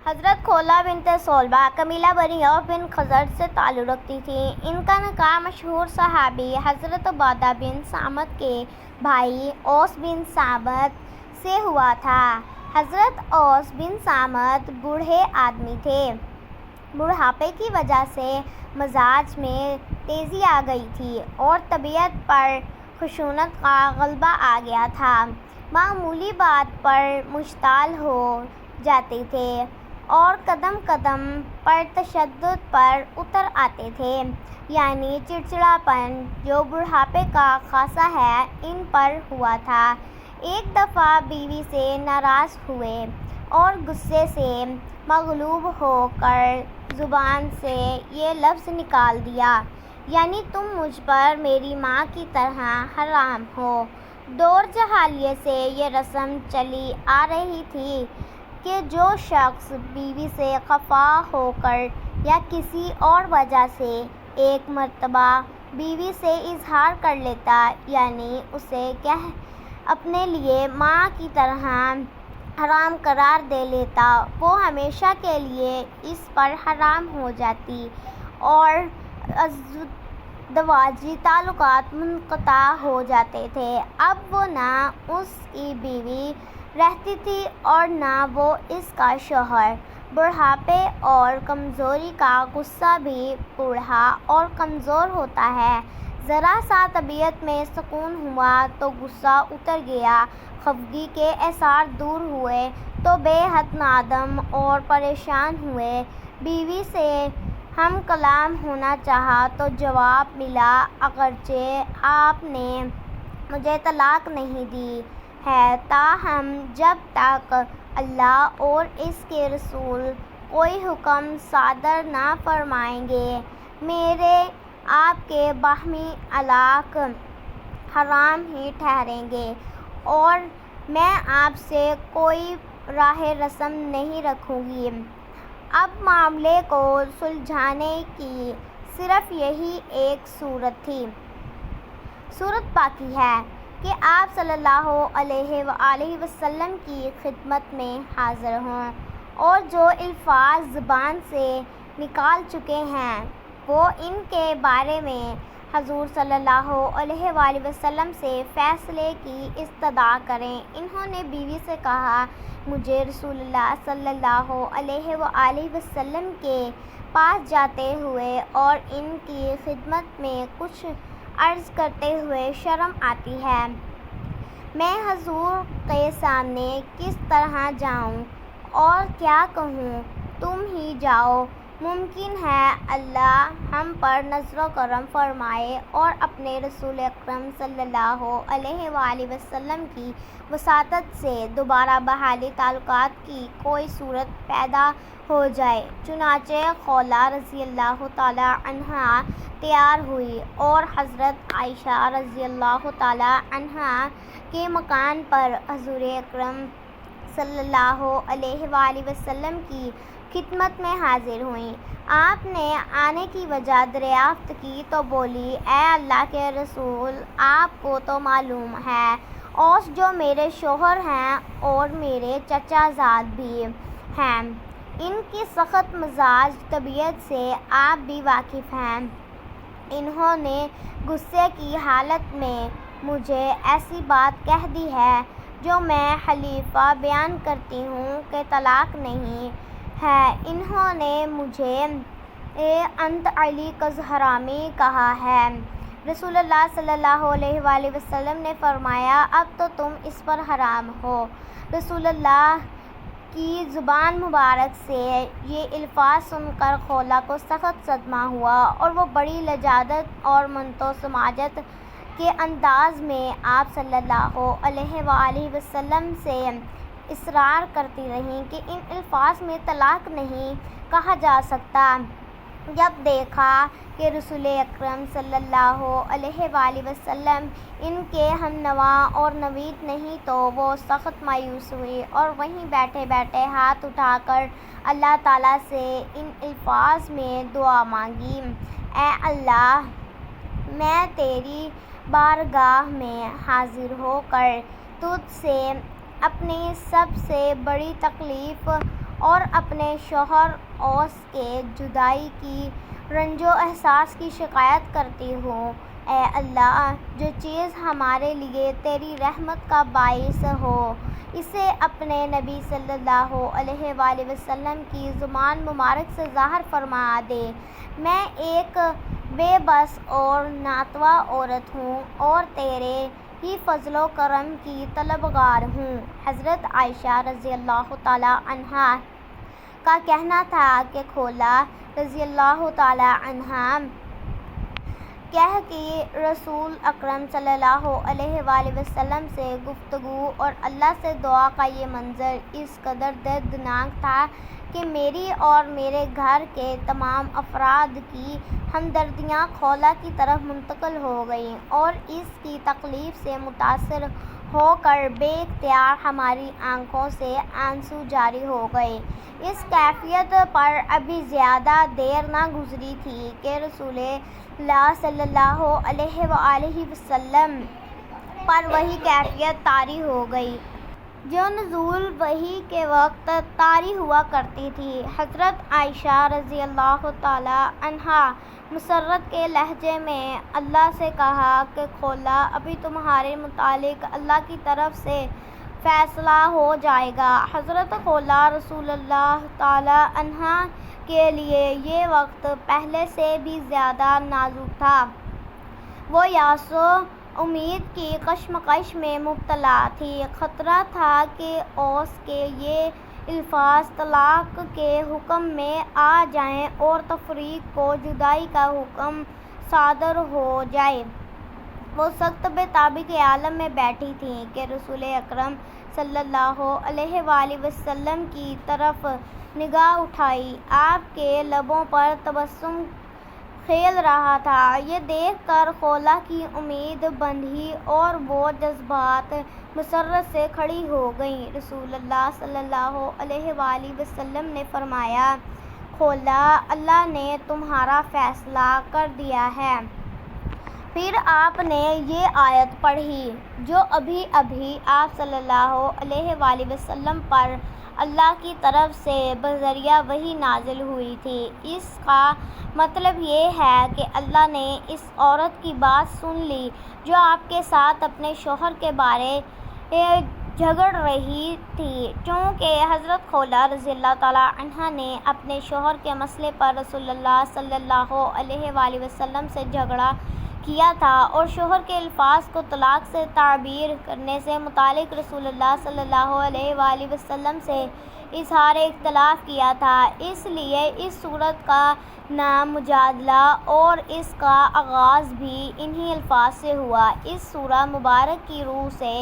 حضرت خولہ بنت صلبہ قبیلہ بنی عوف بن خزرج سے تعلق رکھتی تھیں۔ ان کا نکاح مشہور صحابی حضرت عبادہ بن صامت کے بھائی اوس بن صامت سے ہوا تھا۔ حضرت اوس بن صامت بوڑھے آدمی تھے۔ بڑھاپے کی وجہ سے مزاج میں تیزی آ گئی تھی اور طبیعت پر خشونت کا غلبہ آ گیا تھا۔ معمولی بات پر مشتعل ہو جاتے تھے اور قدم قدم پر تشدد پر اتر آتے تھے، یعنی چڑچڑاپن جو بڑھاپے کا خاصہ ہے ان پر ہوا تھا۔ ایک دفعہ بیوی سے ناراض ہوئے اور غصے سے مغلوب ہو کر زبان سے یہ لفظ نکال دیا، یعنی تم مجھ پر میری ماں کی طرح حرام ہو۔ دور جاہلیت سے یہ رسم چلی آ رہی تھی کہ جو شخص بیوی سے خفا ہو کر یا کسی اور وجہ سے ایک مرتبہ بیوی سے اظہار کر لیتا، یعنی اسے اپنے لیے ماں کی طرح حرام قرار دے لیتا، وہ ہمیشہ کے لیے اس پر حرام ہو جاتی اور ازدواجی تعلقات منقطع ہو جاتے تھے۔ اب وہ نہ اس کی بیوی رہتی تھی اور نہ وہ اس کا شوہر۔ بڑھاپے اور کمزوری کا غصہ بھی بوڑھا اور کمزور ہوتا ہے۔ ذرا سا طبیعت میں سکون ہوا تو غصہ اتر گیا، خفگی کے اثار دور ہوئے تو بے حد نادم اور پریشان ہوئے۔ بیوی سے ہم کلام ہونا چاہا تو جواب ملا، اگرچہ آپ نے مجھے طلاق نہیں دی ہے، تاہم جب تک اللہ اور اس کے رسول کوئی حکم صادر نہ فرمائیں گے، میرے آپ کے باہمی طلاق حرام ہی ٹھہریں گے اور میں آپ سے کوئی راہ رسم نہیں رکھوں گی۔ اب معاملے کو سلجھانے کی صرف یہی ایک صورت تھی۔ صورت باقی ہے کہ آپ صلی اللہ علیہ وآلہ وسلم کی خدمت میں حاضر ہوں اور جو الفاظ زبان سے نکال چکے ہیں وہ ان کے بارے میں حضور صلی اللہ علیہ وآلہ وسلم سے فیصلے کی استدعا کریں۔ انہوں نے بیوی سے کہا، مجھے رسول اللہ صلی اللہ علیہ وآلہ وسلم کے پاس جاتے ہوئے اور ان کی خدمت میں کچھ عرض کرتے ہوئے شرم آتی ہے۔ میں حضور کے سامنے کس طرح جاؤں اور کیا کہوں؟ تم ہی جاؤ، ممکن ہے اللہ ہم پر نظر و کرم فرمائے اور اپنے رسول اکرم صلی اللہ علیہ وآلہ وسلم کی وساطت سے دوبارہ بحالی تعلقات کی کوئی صورت پیدا ہو جائے۔ چنانچہ خولہ رضی اللہ تعالی عنہا تیار ہوئی اور حضرت عائشہ رضی اللہ تعالی عنہا کے مکان پر حضور اکرم صلی اللہ علیہ وآلہ وسلم کی خدمت میں حاضر ہوئیں۔ آپ نے آنے کی وجہ دریافت کی تو بولی، اے اللہ کے رسول، آپ کو تو معلوم ہے اوس جو میرے شوہر ہیں اور میرے چچا زاد بھی ہیں، ان کی سخت مزاج طبیعت سے آپ بھی واقف ہیں۔ انہوں نے غصے کی حالت میں مجھے ایسی بات کہہ دی ہے جو میں حلیفہ بیان کرتی ہوں کہ طلاق نہیں ہے۔ انہوں نے مجھے انت علی کظہرامی کہا ہے۔ رسول اللہ صلی اللہ علیہ وآلہ وسلم نے فرمایا، اب تو تم اس پر حرام ہو۔ رسول اللہ کی زبان مبارک سے یہ الفاظ سن کر خولہ کو سخت صدمہ ہوا اور وہ بڑی لجاجت اور منت و سماجت کے انداز میں آپ صلی اللہ علیہ وآلہ وسلم سے اصرار کرتی رہیں کہ ان الفاظ میں طلاق نہیں کہا جا سکتا۔ جب دیکھا کہ رسول اکرم صلی اللہ علیہ وآلہ وسلم ان کے ہم نوا اور نوید نہیں تو وہ سخت مایوس ہوئی اور وہیں بیٹھے بیٹھے ہاتھ اٹھا کر اللہ تعالیٰ سے ان الفاظ میں دعا مانگی، اے اللہ، میں تیری بارگاہ میں حاضر ہو کر تجھ سے اپنی سب سے بڑی تکلیف اور اپنے شوہر اوس کے جدائی کی رنج و احساس کی شکایت کرتی ہوں۔ اے اللہ، جو چیز ہمارے لیے تیری رحمت کا باعث ہو، اسے اپنے نبی صلی اللہ علیہ وآلہ وسلم کی زبان مبارک سے ظاہر فرما دے۔ میں ایک بے بس اور ناتواں عورت ہوں اور تیرے ہی فضل و کرم کی طلبگار ہوں۔ حضرت عائشہ رضی اللہ تعالیٰ عنہا کا کہنا تھا کہ کھولا رضی اللہ تعالیٰ عنہا کہہ کہ رسول اکرم صلی اللہ علیہ وآلہ وسلم سے گفتگو اور اللہ سے دعا کا یہ منظر اس قدر دردناک تھا کہ میری اور میرے گھر کے تمام افراد کی ہمدردیاں کھولا کی طرف منتقل ہو گئیں اور اس کی تکلیف سے متاثر ہو کر بے اختیار ہماری آنکھوں سے آنسو جاری ہو گئے۔ اس کیفیت پر ابھی زیادہ دیر نہ گزری تھی کہ رسول اللہ صلی اللہ علیہ وآلہ وسلم پر وہی کیفیت طاری ہو گئی جو نزول وحی کے وقت طاری ہوا کرتی تھی۔ حضرت عائشہ رضی اللہ تعالیٰ عنہا مسرت کے لہجے میں اللہ سے کہا کہ کھولا، ابھی تمہارے متعلق اللہ کی طرف سے فیصلہ ہو جائے گا۔ حضرت کھولا رضی اللہ تعالیٰ عنہا کے لیے یہ وقت پہلے سے بھی زیادہ نازک تھا۔ وہ یاس و امید کی کشمکش میں مبتلا تھی۔ خطرہ تھا کہ اوس کے یہ الفاظ طلاق کے حکم میں آ جائیں اور تفریق و جدائی کا حکم صادر ہو جائے۔ وہ سخت بے تابی کے عالم میں بیٹھی تھیں کہ رسول اکرم صلی اللہ علیہ وآلہ وسلم کی طرف نگاہ اٹھائی۔ آپ کے لبوں پر تبسم کھیل رہا تھا۔ یہ دیکھ کر کھولا کی امید بندھی اور وہ جذبات مسرت سے کھڑی ہو گئیں۔ رسول اللہ صلی اللہ علیہ وآلہ وسلم نے فرمایا، کھولا، اللہ نے تمہارا فیصلہ کر دیا ہے۔ پھر آپ نے یہ آیت پڑھی جو ابھی ابھی آپ صلی اللہ علیہ وآلہ وسلم پر اللہ کی طرف سے بذریعہ وحی نازل ہوئی تھی۔ اس کا مطلب یہ ہے کہ اللہ نے اس عورت کی بات سن لی جو آپ کے ساتھ اپنے شوہر کے بارے جھگڑ رہی تھی۔ چونکہ حضرت کھولا رضی اللہ تعالیٰ عنہا نے اپنے شوہر کے مسئلے پر رسول اللہ صلی اللہ علیہ وآلہ وسلم سے جھگڑا کیا تھا اور شوہر کے الفاظ کو طلاق سے تعبیر کرنے سے متعلق رسول اللہ صلی اللہ علیہ وآلہ وسلم سے اظہار اختلاف کیا تھا، اس لیے اس سورت کا نام مجادلہ اور اس کا آغاز بھی انہی الفاظ سے ہوا۔ اس سورہ مبارک کی روح سے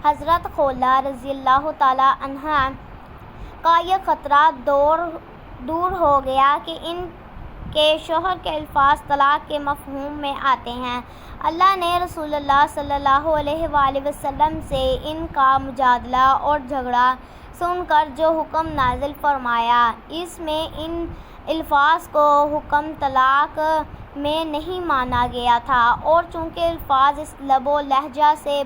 حضرت کھولا رضی اللہ تعالیٰ عنہا کا یہ خطرہ دور ہو گیا کہ ان کے شوہر کے الفاظ طلاق کے مفہوم میں آتے ہیں۔ اللہ نے رسول اللہ صلی اللہ علیہ وآلہ وسلم سے ان کا مجادلہ اور جھگڑا سن کر جو حکم نازل فرمایا، اس میں ان الفاظ کو حکم طلاق میں نہیں مانا گیا تھا، اور چونکہ الفاظ اس لب و لہجہ سے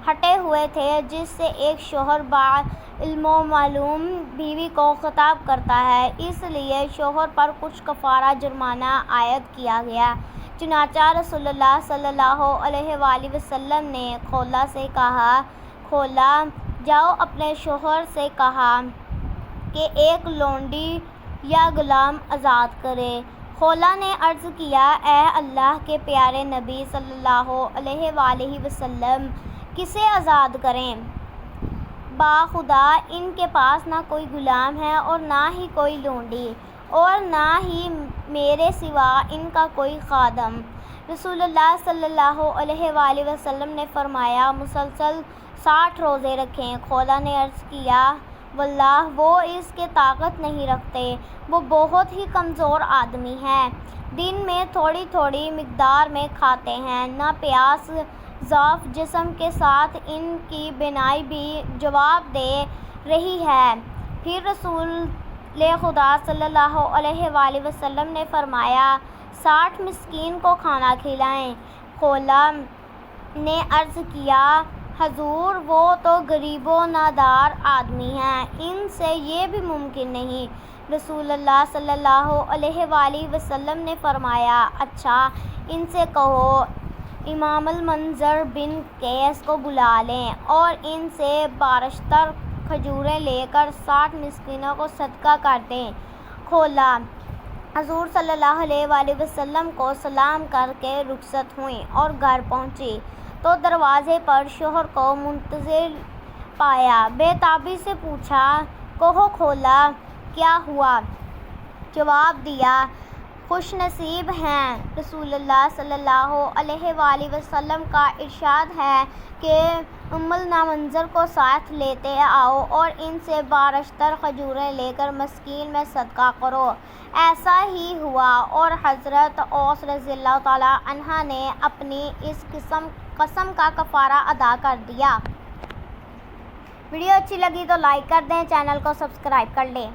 ہٹے ہوئے تھے جس سے ایک شوہر بعلم و معلوم بیوی کو خطاب کرتا ہے، اس لیے شوہر پر کچھ کفارہ جرمانہ عائد کیا گیا۔ چنانچہ رسول اللہ صلی اللہ علیہ وآلہ وسلم نے کھولا سے کہا، کھولا، جاؤ اپنے شوہر سے کہا کہ ایک لونڈی یا غلام آزاد کرے۔ کھولا نے عرض کیا، اے اللہ کے پیارے نبی صلی اللہ علیہ وآلہ وسلم، کسے آزاد کریں؟ باخدا ان کے پاس نہ کوئی غلام ہے اور نہ ہی کوئی لونڈی، اور نہ ہی میرے سوا ان کا کوئی خادم۔ رسول اللہ صلی اللہ علیہ وآلہ وسلم نے فرمایا، مسلسل 60 روزے رکھیں۔ کھولا نے عرض کیا، واللہ وہ اس کے طاقت نہیں رکھتے، وہ بہت ہی کمزور آدمی ہیں، دن میں تھوڑی تھوڑی مقدار میں کھاتے ہیں، نہ پیاس، ضعف جسم کے ساتھ ان کی بینائی بھی جواب دے رہی ہے۔ پھر رسول خدا صلی اللہ علیہ وآلہ وسلم نے فرمایا، 60 مسکین کو کھانا کھلائیں۔ کھولا نے عرض کیا، حضور وہ تو غریب و نادار آدمی ہیں، ان سے یہ بھی ممکن نہیں۔ رسول اللہ صلی اللہ علیہ وآلہ وسلم نے فرمایا، اچھا ان سے کہو امام المنذر بن قیس کو بلا لیں اور ان سے بارشتر کھجوریں لے کر 60 مسکینوں کو صدقہ کر دیں۔ کھولا۔ حضور صلی اللہ علیہ وآلہ وسلم کو سلام کر کے رخصت ہوئیں اور گھر پہنچی تو دروازے پر شوہر کو منتظر پایا۔ بے تابی سے پوچھا، کہو کھولا کیا ہوا؟ جواب دیا، خوش نصیب ہیں، رسول اللہ صلی اللہ علیہ وآلہ وسلم کا ارشاد ہے کہ ام المنذر کو ساتھ لیتے آؤ اور ان سے بارشتر کھجوریں لے کر مسکین میں صدقہ کرو۔ ایسا ہی ہوا اور حضرت اوس رضی اللہ تعالیٰ عنہ نے اپنی اس قسم کا کفارہ ادا کر دیا۔ ویڈیو اچھی لگی تو لائک کر دیں، چینل کو سبسکرائب کر لیں۔